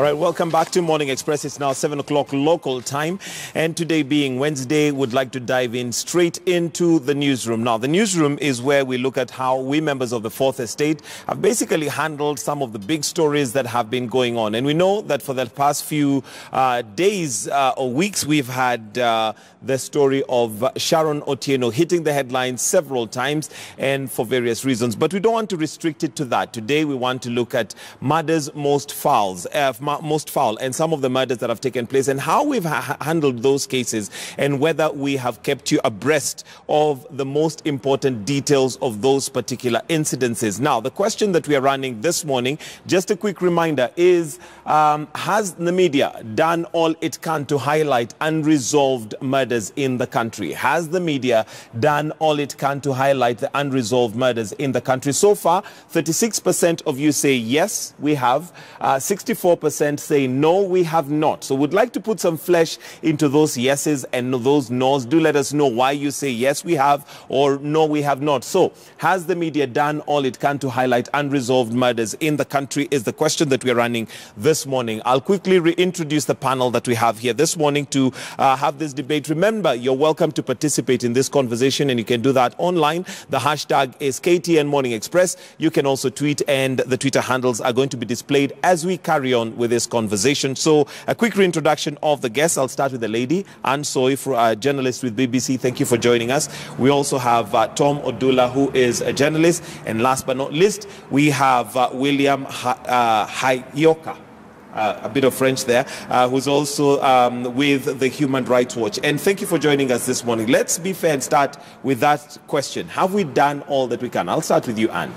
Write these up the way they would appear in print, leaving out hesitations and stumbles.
right, welcome back to Morning Express. It's now 7 o'clock local time, and today being Wednesday, would like to dive in straight into the newsroom. Now, the newsroom is where we look at how we members of the Fourth Estate have basically handled some of the big stories that have been going on. And we know that for the past few days or weeks, we've had the story of Sharon Otieno hitting the headlines several times and for various reasons. But we don't want to restrict it to that. Today, we want to look at murders most foul and some of the murders that have taken place and how we've handled those cases and whether we have kept you abreast of the most important details of those particular incidences. Now, the question that we are running this morning, just a quick reminder, is has the media done all it can to highlight unresolved murders in the country? Has the media done all it can to highlight the unresolved murders in the country? So far, 36% of you say yes, we have. 64% say no, we have not. So we'd like to put some flesh into those yeses and those no's. Do let us know why you say yes, we have, or no, we have not. So has the media done all it can to highlight unresolved murders in the country is the question that we're running this morning. I'll quickly reintroduce the panel that we have here this morning to have this debate. Remember, you're welcome to participate in this conversation, and you can do that online. The hashtag is KTN Morning Express. You can also tweet, and the Twitter handles are going to be displayed as we carry on with this conversation. So a quick reintroduction of the guests. I'll start with the lady, Anne Soy, journalist with BBC. Thank you for joining us. We also have Tom Odula, who is a journalist. And last but not least, we have William Hayoka. A bit of French there, who's also with the Human Rights Watch. And thank you for joining us this morning. Let's be fair and start with that question. Have we done all that we can? I'll start with you, Anne.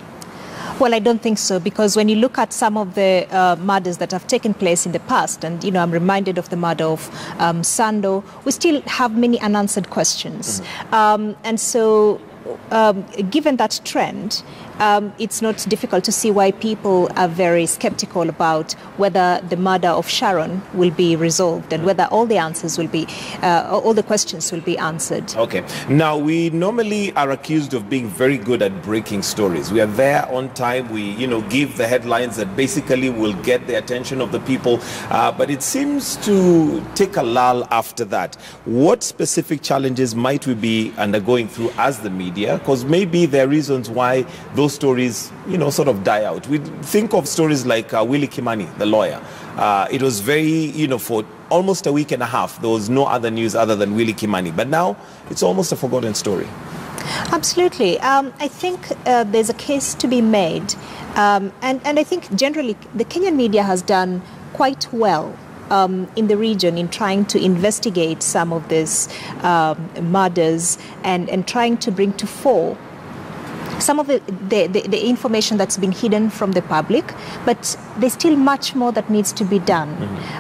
Well, I don't think so, because when you look at some of the murders that have taken place in the past, and, you know, I'm reminded of the murder of Sando, we still have many unanswered questions. And so, given that trend, it's not difficult to see why people are very skeptical about whether the murder of Sharon will be resolved and whether all the answers will be, all the questions will be answered. Okay. Now, we normally are accused of being very good at breaking stories. We are there on time. We, give the headlines that basically will get the attention of the people. But it seems to take a lull after that. What specific challenges might we be undergoing through as the media? Because maybe there are reasons why those stories, sort of die out. We think of stories like Willie Kimani, the lawyer. It was very, for almost a week and a half, there was no other news other than Willie Kimani. But now it's almost a forgotten story. Absolutely. I think there's a case to be made. And I think generally the Kenyan media has done quite well in the region in trying to investigate some of these murders and trying to bring to fore some of the information that's been hidden from the public, but there's still much more that needs to be done.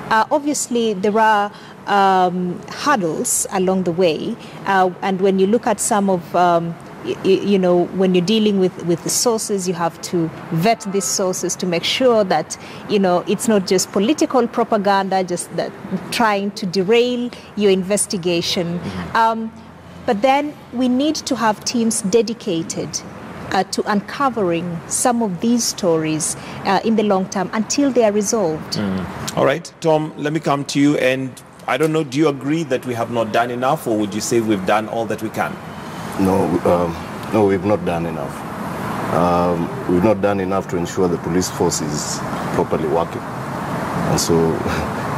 Obviously, there are hurdles along the way, and when you look at some of when you're dealing with the sources, you have to vet these sources to make sure that, it's not just political propaganda, just that trying to derail your investigation. But then we need to have teams dedicated to uncovering some of these stories in the long term until they are resolved. All right, Tom, let me come to you. And I don't know, do you agree that we have not done enough, or would you say we've done all that we can? No, we've not done enough. We've not done enough to ensure the police force is properly working. And so,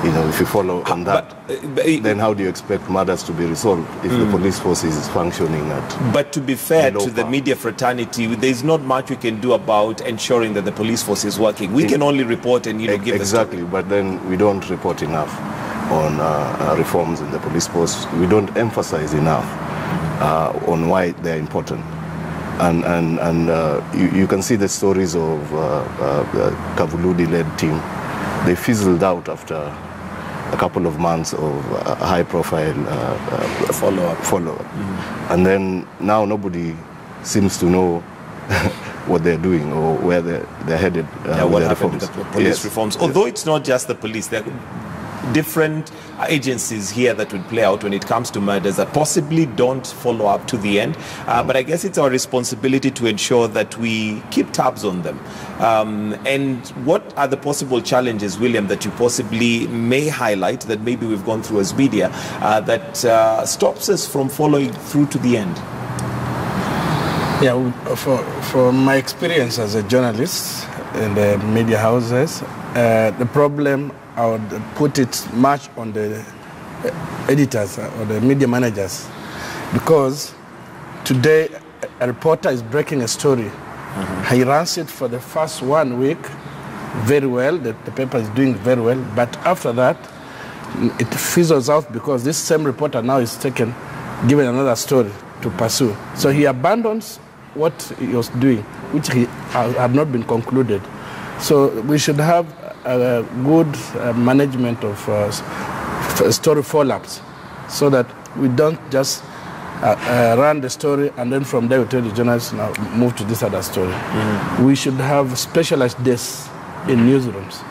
if you follow on that, then how do you expect murders to be resolved if the police force is functioning at? But to be fair to the media fraternity, there's not much we can do about ensuring that the police force is working. We can only report and give the story. But then we don't report enough on reforms in the police force. We don't emphasize enough on why they're important. And you can see the stories of the Kavuludi-led team. They fizzled out after a couple of months of high-profile follow-up. And then now nobody seems to know what they're doing or where they're headed. What happened with the police reforms. Although it's not just the police. different agencies here that would play out when it comes to murders that possibly don't follow up to the end. But I guess it's our responsibility to ensure that we keep tabs on them. And what are the possible challenges, William, that you possibly may highlight that maybe we've gone through as media that stops us from following through to the end? Yeah, for my experience as a journalist in the media houses, the problem, I would put it much on the editors or the media managers, because today a reporter is breaking a story. He runs it for the first 1 week very well, the paper is doing very well, but after that it fizzles out because this same reporter now is given another story to pursue. So he abandons what he was doing, which had not been concluded. So we should have a good management of story follow-ups, so that we don't just run the story and then from there we tell the journalists, now move to this other story. We should have specialized desks in newsrooms.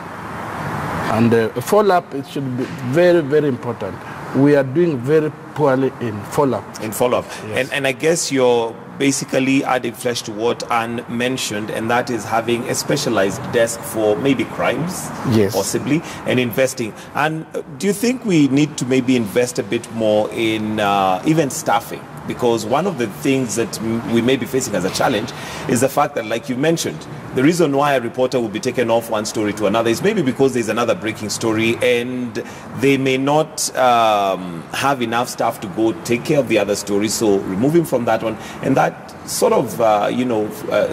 And follow-up, it should be very, very important. We are doing very poorly in follow-up. In follow-up. Yes. And I guess you're basically adding flesh to what Anne mentioned, and that is having a specialized desk for maybe crimes, yes, possibly, and investing. And do you think we need to maybe invest a bit more in even staffing? Because one of the things that we may be facing as a challenge is the fact that, like you mentioned, the reason why a reporter will be taken off one story to another is maybe because there's another breaking story and they may not have enough staff to go take care of the other story. So removing from that one, and that sort of,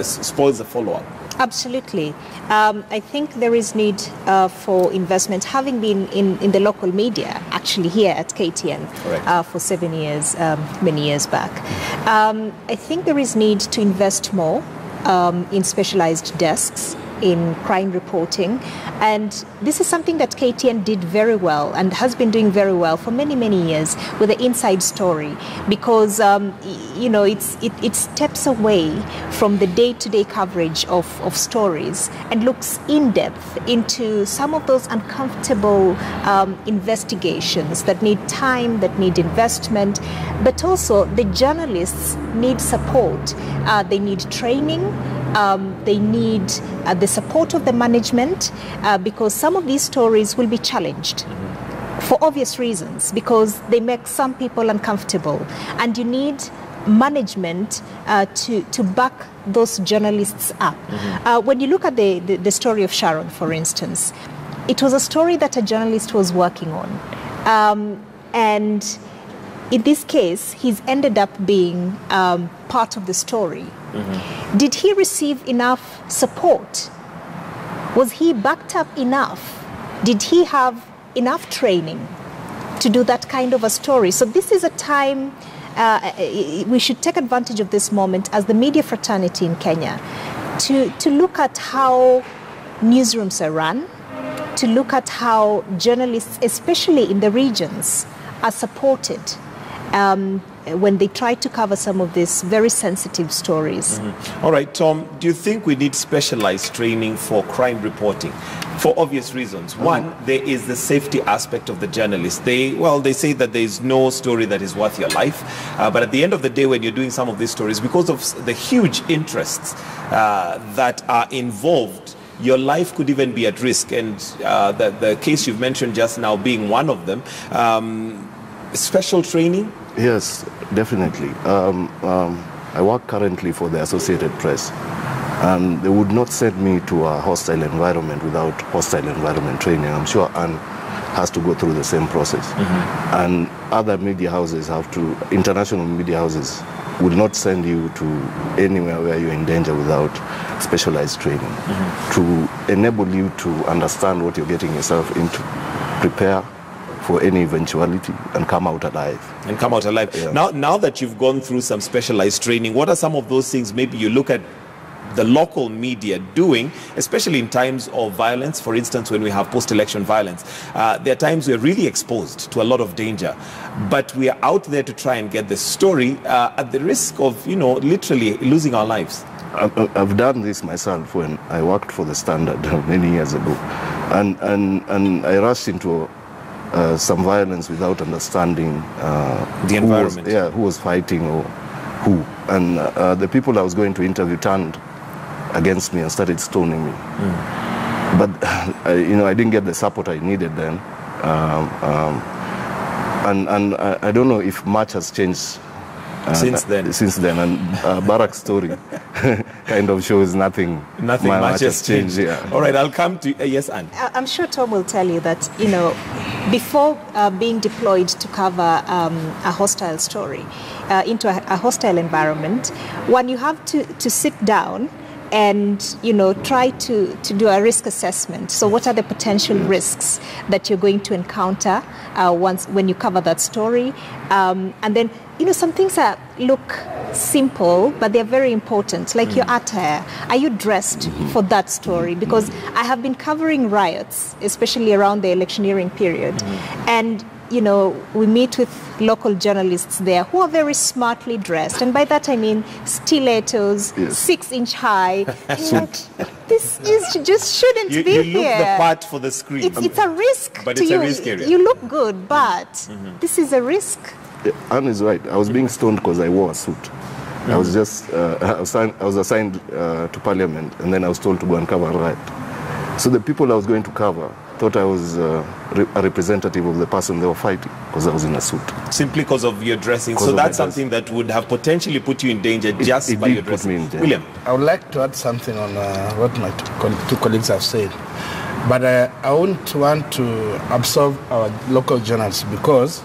spoils the follow-up. Absolutely. I think there is need for investment. Having been in the local media, actually here at KTN for 7 years, many years back, I think there is need to invest more in specialized desks, in crime reporting, and this is something that KTN did very well and has been doing very well for many, many years with the inside story, because it steps away from the day-to-day coverage of stories and looks in depth into some of those uncomfortable investigations that need time, that need investment, but also the journalists need support. They need training. They need the support of the management, because some of these stories will be challenged for obvious reasons, because they make some people uncomfortable, and you need management to back those journalists up. When you look at the story of Sharon, for instance, it was a story that a journalist was working on, and in this case, he's ended up being part of the story. Did he receive enough support? Was he backed up enough? Did he have enough training to do that kind of a story? So this is a time we should take advantage of this moment as the media fraternity in Kenya to look at how newsrooms are run, to look at how journalists, especially in the regions, are supported when they try to cover some of these very sensitive stories. All right, Tom, do you think we need specialized training for crime reporting? For obvious reasons. One, there is the safety aspect of the journalist. They say that there is no story that is worth your life. But at the end of the day, when you're doing some of these stories, because of the huge interests that are involved, your life could even be at risk. And the case you've mentioned just now being one of them, special training? Yes, definitely. I work currently for the Associated Press, and they would not send me to a hostile environment without hostile environment training. I'm sure Anne has to go through the same process. And other media houses have to, international media houses will not send you to anywhere where you're in danger without specialized training to enable you to understand what you're getting yourself into, prepare for any eventuality, and come out alive. Yeah. Now that you've gone through some specialized training, what are some of those things maybe you look at the local media doing, especially in times of violence? For instance, when we have post-election violence, there are times we're really exposed to a lot of danger, but we are out there to try and get the story at the risk of, literally losing our lives. I've done this myself when I worked for the Standard many years ago, and I rushed into some violence without understanding the environment. Who was fighting or who. And the people I was going to interview turned against me and started stoning me. But I didn't get the support I needed then. And I don't know if much has changed since then. And Barack's story kind of shows nothing much has changed. Yeah. All right, I'll come to yes, Anne. I'm sure Tom will tell you that before being deployed to cover a hostile story into a hostile environment, one, you have to sit down and try to do a risk assessment. So what are the potential risks that you're going to encounter when you cover that story? And then some things that look simple, but they're very important, like your attire. Are you dressed for that story? Because I have been covering riots, especially around the electioneering period, and we meet with local journalists there who are very smartly dressed. And by that I mean stilettos, 6-inch high. This just shouldn't be here. You look the part for the screen. It's a risk but to it's you. A risk area. You look good, but this is a risk. Anne is right. I was being stoned because I wore a suit. I was just, I was assigned to Parliament, and then I was told to go and cover a riot. So the people I was going to cover thought I was a representative of the person they were fighting because I was in a suit. Simply because of your dressing. So that's something that would have potentially put you in danger just by your dressing. William? I would like to add something on what my two colleagues have said. But I wouldn't want to absolve our local journalists because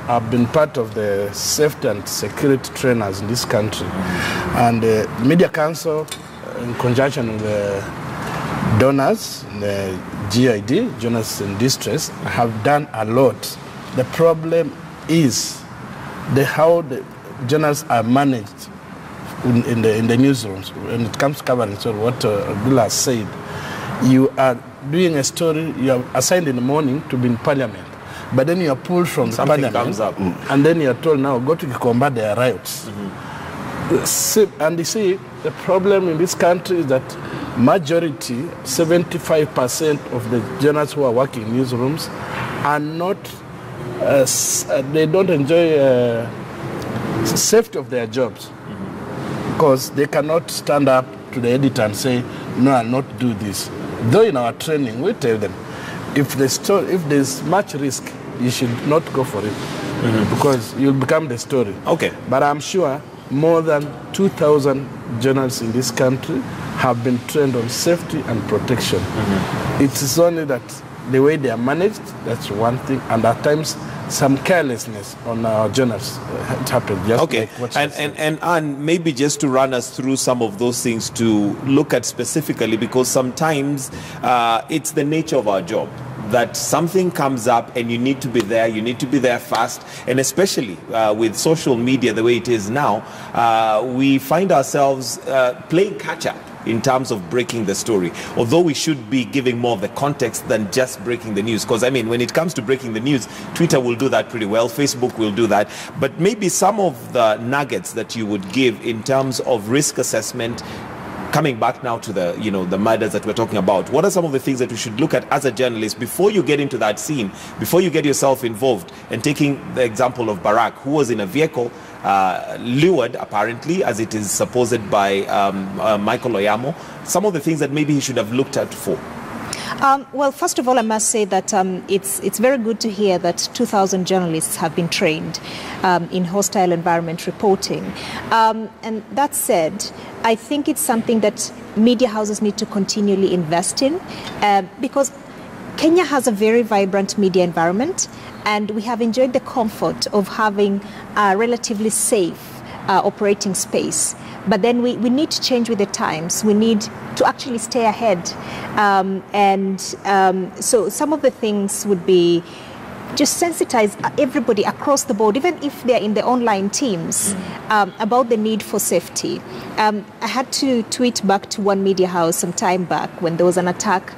I've been part of the safety and security trainers in this country. And the Media Council, in conjunction with the donors, the GID, Journalists in Distress, have done a lot. The problem is how the journalists are managed in the newsrooms. When it comes to covering, so what Abdullah said, you are doing a story, you are assigned in the morning to be in Parliament, but then you are pulled from Parliament, comes up. And then you are told, now go to Kikomba, there are riots. And you see, the problem in this country is that majority, 75% of the journalists who are working in newsrooms are not, they don't enjoy safety of their jobs because they cannot stand up to the editor and say, no, I'll not do this. Though in our training, we tell them, if there's much risk, you should not go for it because you'll become the story. Okay. But I'm sure more than 2,000 journalists in this country have been trained on safety and protection. It is only that the way they are managed, that's one thing, and at times some carelessness on our journalists happens. Okay, and maybe just to run us through some of those things to look at specifically, because sometimes it's the nature of our job that something comes up and you need to be there fast, and especially with social media the way it is now, we find ourselves playing catch-up in terms of breaking the story, although we should be giving more of the context than just breaking the news, because I mean, when it comes to breaking the news, Twitter will do that pretty well, Facebook will do that, but maybe some of the nuggets that you would give in terms of risk assessment, coming back now to the the murders that we're talking about, what are some of the things that we should look at as a journalist before you get into that scene, before you get yourself involved? And taking the example of Barack, who was in a vehicle, lured apparently, as it is supposed by Michael Oyamo, some of the things that maybe he should have looked at for. Well, first of all, I must say that it's very good to hear that 2,000 journalists have been trained in hostile environment reporting. And that said, I think it's something that media houses need to continually invest in because Kenya has a very vibrant media environment, and we have enjoyed the comfort of having a relatively safe operating space. But then we need to change with the times. We need to actually stay ahead. So some of the things would be just sensitize everybody across the board, even if they're in the online teams, about the need for safety. I had to tweet back to one media house some time back when there was an attack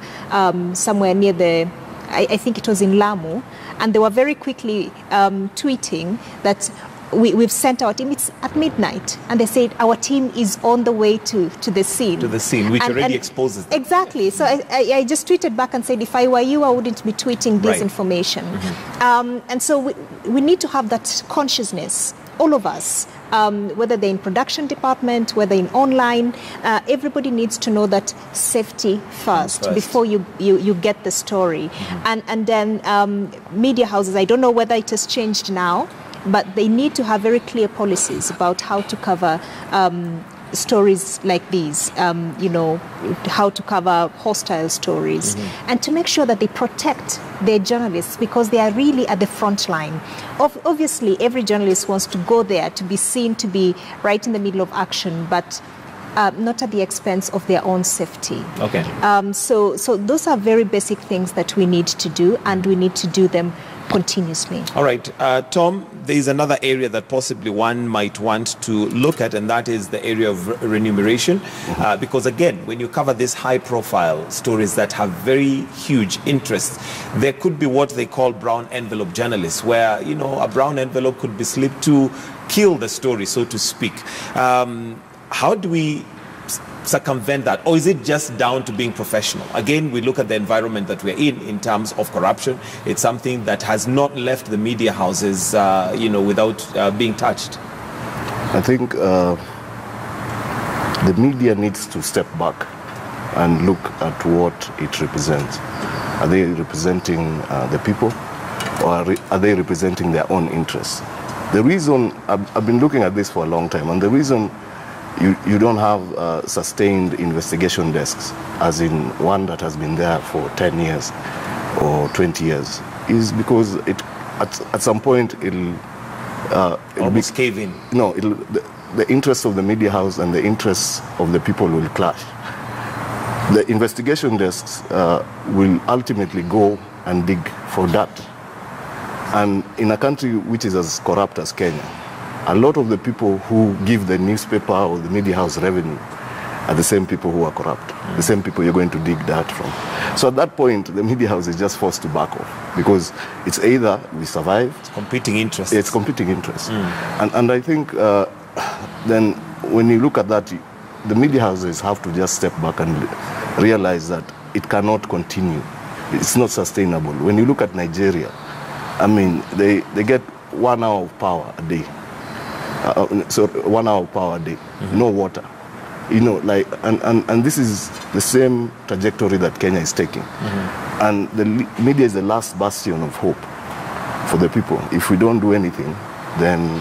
somewhere near I think it was in Lamu, and they were very quickly tweeting that we've sent our team. It's at midnight, and they said our team is on the way to the scene. To the scene, which already exposes them. Exactly. So I just tweeted back and said, if I were you, I wouldn't be tweeting this information. And so we need to have that consciousness, all of us, whether they're in production department, whether in online, everybody needs to know that safety first. Before you get the story. And then media houses, I don't know whether it has changed now, but they need to have very clear policies about how to cover stories like these, how to cover hostile stories, and to make sure that they protect their journalists, because they are really at the front line. Obviously, every journalist wants to go there to be seen, to be right in the middle of action, but not at the expense of their own safety. Okay. So those are very basic things that we need to do, and we need to do them continuously. All right. Tom, there is another area that possibly one might want to look at, and that is the area of remuneration. Because again, when you cover these high-profile stories that have very huge interest, there could be what they call brown envelope journalists, where, a brown envelope could be slipped to kill the story, so to speak. How do we circumvent that, or is it just down to being professional? Again, we look at the environment that we're in terms of corruption. It's something that has not left the media houses, without being touched. I think the media needs to step back and look at what it represents. Are they representing the people, or are they representing their own interests? The reason, I've been looking at this for a long time, and the reason you don't have sustained investigation desks, as in one that has been there for 10 years or 20 years, is because at some point it'll almost cave in. No, the interests of the media house and the interests of the people will clash. The investigation desks will ultimately go and dig for that. And in a country which is as corrupt as Kenya, a lot of the people who give the newspaper or the media house revenue are the same people who are corrupt, the same people you're going to dig that from. So at that point, the media house is just forced to back off, because it's either we survive. It's competing interests. It's competing interests. And I think then when you look at that, the media houses have to just step back and realize that it cannot continue. It's not sustainable. When you look at Nigeria, I mean, they get 1 hour of power a day. So 1 hour of power a day, no water. And this is the same trajectory that Kenya is taking. And the media is the last bastion of hope for the people. If we don't do anything, then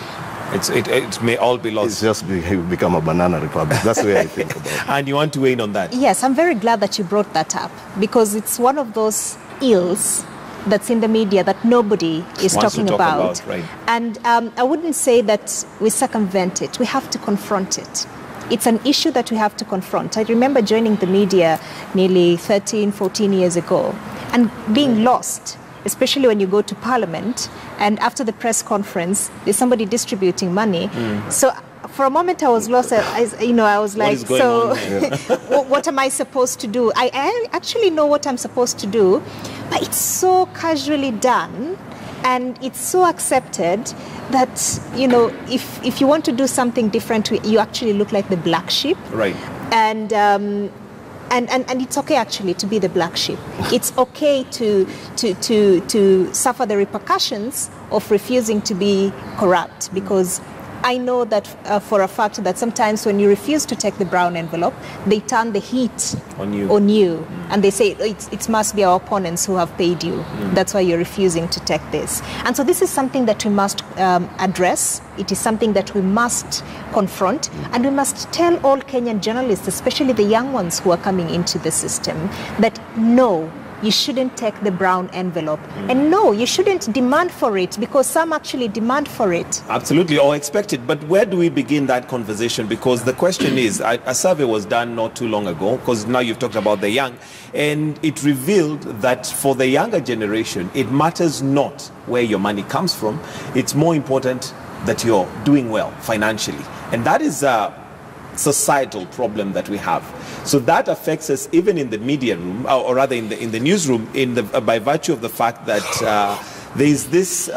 it may all be lost. It's just become a banana republic. That's the way I think about it. And you want to weigh in on that? Yes, I'm very glad that you brought that up, because it's one of those ills that's in the media that nobody is talking about. Right. And I wouldn't say that we circumvent it. We have to confront it. It's an issue that we have to confront. I remember joining the media nearly 13, 14 years ago and being lost, especially when you go to Parliament and after the press conference, there's somebody distributing money. So for a moment I was lost. I was like, so what am I supposed to do? I actually know what I'm supposed to do, but it's so casually done and it's so accepted that, if you want to do something different, you actually look like the black sheep. Right. And it's okay actually to be the black sheep. It's okay to suffer the repercussions of refusing to be corrupt, because I know that for a fact that sometimes when you refuse to take the brown envelope, they turn the heat on you. And they say it must be our opponents who have paid you. That's why you're refusing to take this. And so this is something that we must address. It is something that we must confront, and we must tell all Kenyan journalists, especially the young ones who are coming into the system, that no, you shouldn't take the brown envelope. And no, you shouldn't demand for it, because some actually demand for it. Absolutely, or expect it. But where do we begin that conversation? Because the question is, a survey was done not too long ago, because now you've talked about the young, and it revealed that for the younger generation, it matters not where your money comes from. It's more important that you're doing well financially. And that is a societal problem that we have. So that affects us even in the media room, or rather in the newsroom, by virtue of the fact that There's this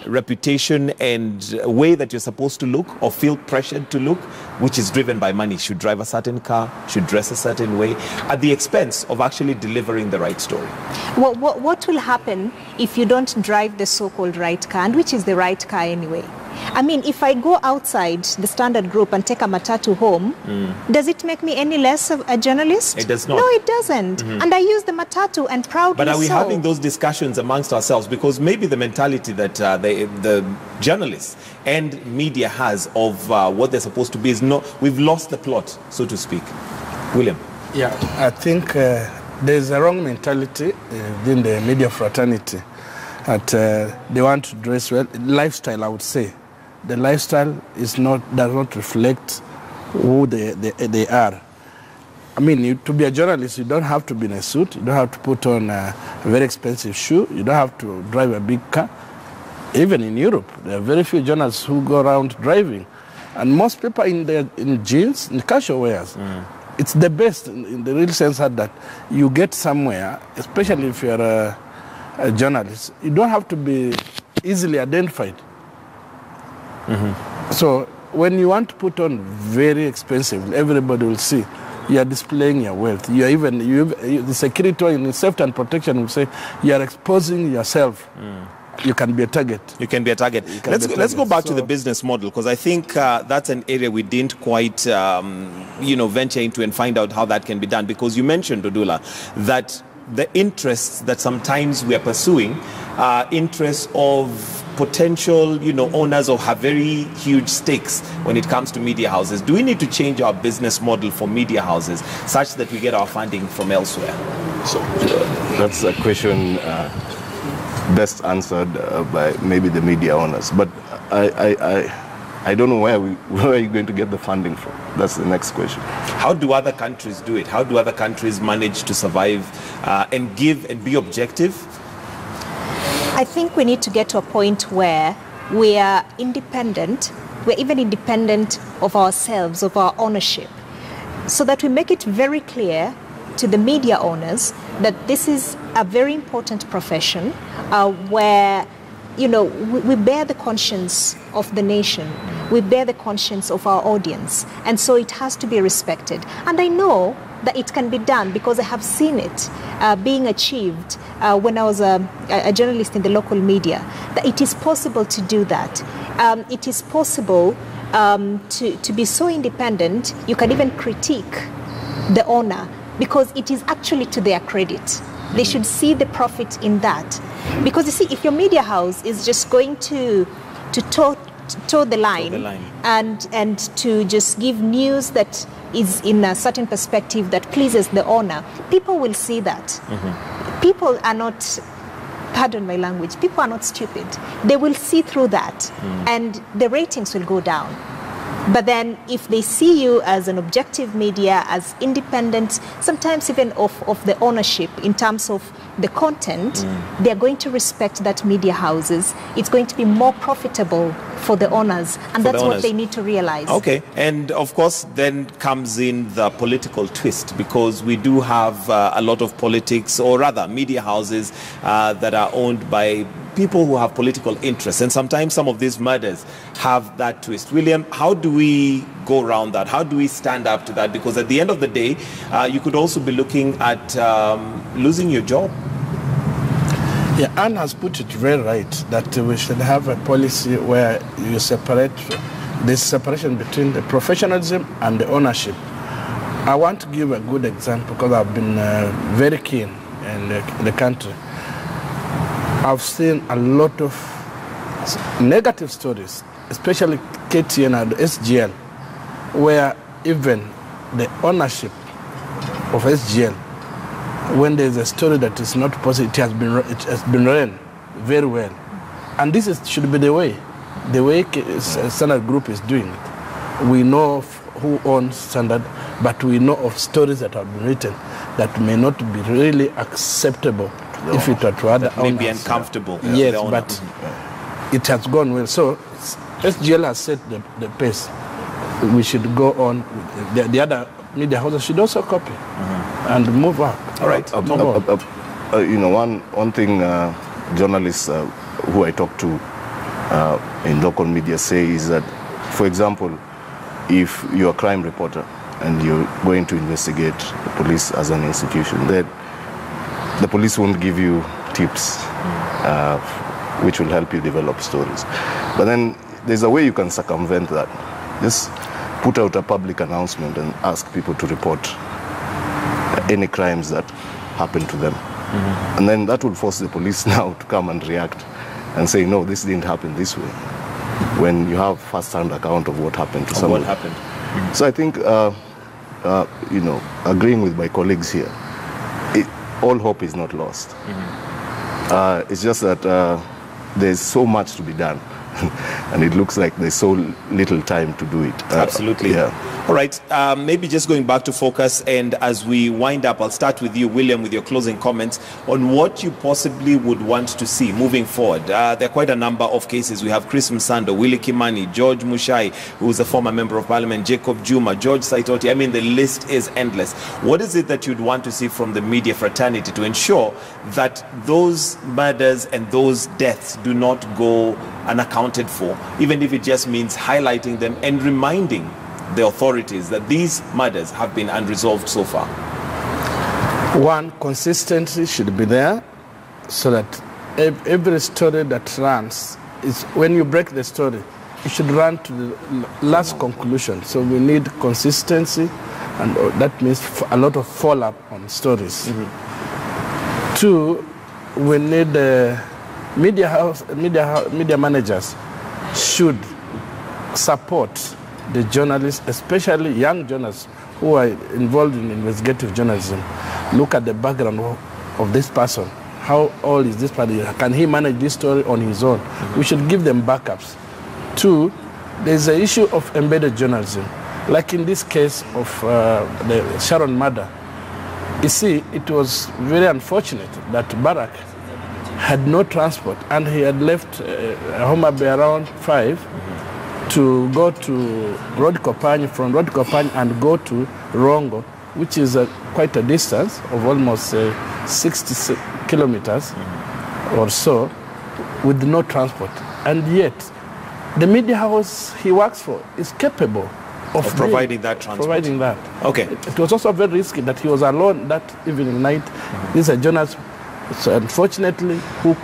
reputation and way that you're supposed to look or feel pressured to look, which is driven by money. Should drive a certain car, should dress a certain way, at the expense of actually delivering the right story. Well, what will happen if you don't drive the so-called right car, and which is the right car anyway? I mean, if I go outside the standard group and take a matatu home, does it make me any less of a journalist? It does not. No, it doesn't. And I use the matatu and proudly But are we so. having those discussions amongst ourselves? Because maybe the mentality that the journalists and media has of what they're supposed to be is not, we've lost the plot, so to speak. William? Yeah, I think there's a wrong mentality within the media fraternity that they want to dress well. Lifestyle, I would say. The lifestyle does not reflect who they are. I mean, to be a journalist, you don't have to be in a suit. You don't have to put on a very expensive shoe. You don't have to drive a big car. Even in Europe, there are very few journalists who go around driving. And most people in jeans, in casual wears. It's the best in the real sense that you get somewhere, especially if you're a journalist. You don't have to be easily identified. So when you want to put on very expensive, everybody will see you are displaying your wealth. You are the security in safety and protection will say you are exposing yourself. You can be a target. You can be a target. Let's go back to the business model, because I think that's an area we didn't quite venture into and find out how that can be done. Because you mentioned, Odula, that the interests that sometimes we are pursuing are interests of potential, owners of have very huge stakes when it comes to media houses. Do we need to change our business model for media houses such that we get our funding from elsewhere? So that's a question best answered by maybe the media owners. But I don't know where are you going to get the funding from? That's the next question. How do other countries do it? How do other countries manage to survive and give and be objective? I think we need to get to a point where we are independent. We're even independent of ourselves, of our ownership, so that we make it very clear to the media owners that this is a very important profession where we bear the conscience of the nation, we bear the conscience of our audience, and so it has to be respected. And I know that it can be done because I have seen it being achieved when I was a journalist in the local media, that it is possible to do that. It is possible to be so independent, you can even critique the owner, because it is actually to their credit. They should see the profit in that. Because you see, if your media house is just going to toe the line, and to just give news that is in a certain perspective that pleases the owner, people will see that. People are not, pardon my language, people are not stupid. They will see through that, and the ratings will go down. But then if they see you as an objective media, as independent, sometimes even of the ownership in terms of the content, they're going to respect that media houses. It's going to be more profitable for the owners, and that's what they need to realize. Okay, and of course then comes in the political twist, because we do have a lot of politics, or rather media houses that are owned by people who have political interests, and sometimes some of these murders have that twist. William, how do we go around that? How do we stand up to that? Because at the end of the day, you could also be looking at losing your job. Yeah, Anne has put it very right, that we should have a policy where you separate, this separation between the professionalism and the ownership. I want to give a good example, because I've been very keen in the country. I've seen a lot of negative stories, especially KTN and SGL, where even the ownership of SGL, when there's a story that is not positive, it has been run very well. And this should be the way Standard Group is doing it. We know of who owns Standard, but we know of stories that have been written that may not be really acceptable if it were to other owners. Maybe uncomfortable. Yes, but it has gone well. So SGL has set the pace. We should go on. The other media houses should also copy and move up. All right. One thing journalists who I talk to in local media say is that, for example, if you're a crime reporter and you're going to investigate the police as an institution, then the police won't give you tips which will help you develop stories. But then there's a way you can circumvent that. Just put out a public announcement and ask people to report any crimes that happen to them. And then that will force the police now to come and react and say, no, this didn't happen this way, when you have first-hand account of what happened to someone. What happened. So I think, you know, agreeing with my colleagues here, all hope is not lost. It's just that there's so much to be done. And it looks like there's so little time to do it. Absolutely. Yeah. All right. Maybe just going back to focus, and as we wind up, I'll start with you, William, with your closing comments on what you possibly would want to see moving forward. There are quite a number of cases. We have Chris Msando, Willie Kimani, George Mushai, who is a former member of parliament, Jacob Juma, George Saitoti. I mean, the list is endless. What is it that you'd want to see from the media fraternity to ensure that those murders and those deaths do not go unaccounted for, even if it just means highlighting them and reminding the authorities that these murders have been unresolved so far? One, consistency should be there, so that every story that runs, is when you break the story, you should run to the last conclusion. So we need consistency, and that means a lot of follow-up on stories. Two, we need media managers should support the journalists, especially young journalists who are involved in investigative journalism. Look at the background of this person. How old is this person? Can he manage this story on his own? We should give them backups. Two, there's the issue of embedded journalism. Like in this case of the Sharon murder. You see, it was very unfortunate that Barack had no transport, and he had left Homa Bay around 5 to go to Road Kopany, from Road Kopany and go to Rongo, which is quite a distance of almost 60 kilometers or so, with no transport. And yet, the media house he works for is capable of providing that transport. Providing that. Okay. It was also very risky that he was alone that evening night. This is a journalist, so unfortunately, who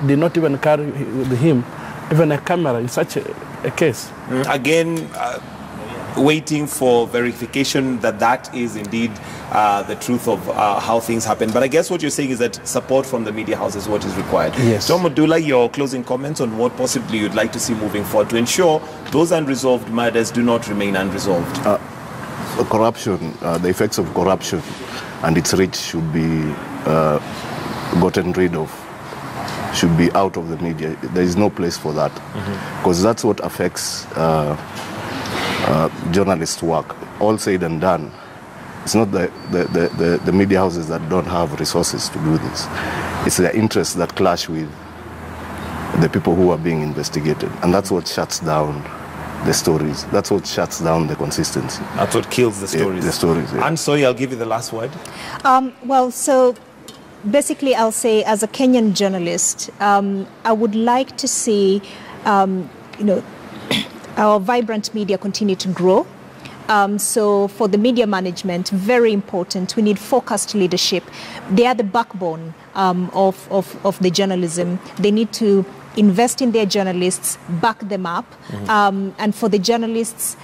did not even carry with him even a camera in such a case. Again, waiting for verification that that is indeed the truth of how things happen. But I guess what you're saying is that support from the media house is what is required. Yes. Tom Odula, your closing comments on what possibly you'd like to see moving forward to ensure those unresolved murders do not remain unresolved. Corruption, the effects of corruption and its reach should be gotten rid of, should be out of the media. There is no place for that, because that's what affects journalists' work. All said and done, it's not the media houses that don't have resources to do this. It's their interests that clash with the people who are being investigated, and that's what shuts down the stories. That's what shuts down the consistency. That's what kills the stories. Yeah, the stories. Yeah. And sorry, I'll give you the last word. Well, so basically, I'll say, as a Kenyan journalist, I would like to see, our vibrant media continue to grow. So for the media management, very important. We need focused leadership. They are the backbone of the journalism. They need to invest in their journalists, back them up. And for the journalists,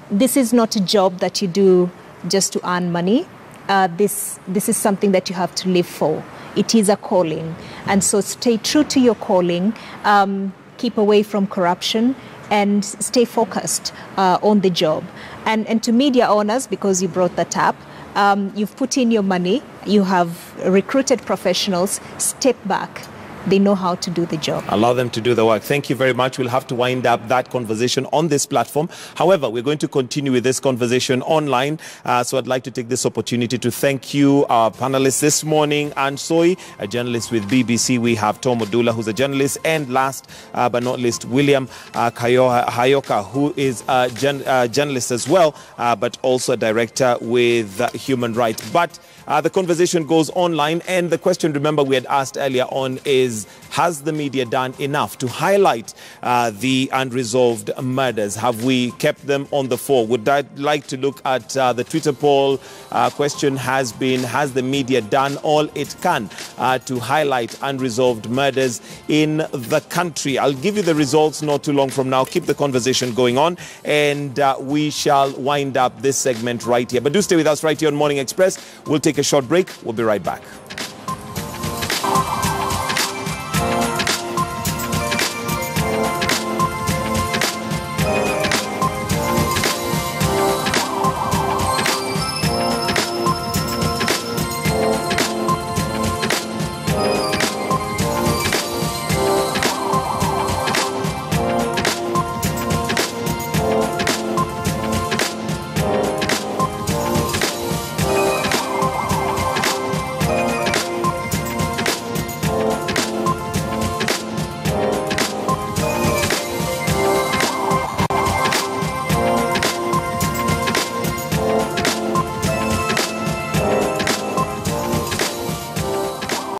this is not a job that you do just to earn money. This is something that you have to live for. It is a calling. And so stay true to your calling, keep away from corruption, and stay focused on the job. And to media owners, because you brought that up, you've put in your money, you have recruited professionals, step back. They know how to do the job. Allow them to do the work. Thank you very much. We'll have to wind up that conversation on this platform. However, we're going to continue with this conversation online. So I'd like to take this opportunity to thank you, our panelists this morning. Anne Soy, a journalist with BBC. We have Tom Odula, who's a journalist. And last but not least, William Hayoka, who is a journalist as well, but also a director with Human Rights. But the conversation goes online. And the question, remember, we had asked earlier on is, is, has the media done enough to highlight the unresolved murders? Have we kept them on the fore? Would I like to look at the Twitter poll? Question has been, has the media done all it can to highlight unresolved murders in the country? I'll give you the results not too long from now. Keep the conversation going on, and we shall wind up this segment right here. But do stay with us right here on Morning Express. We'll take a short break. We'll be right back.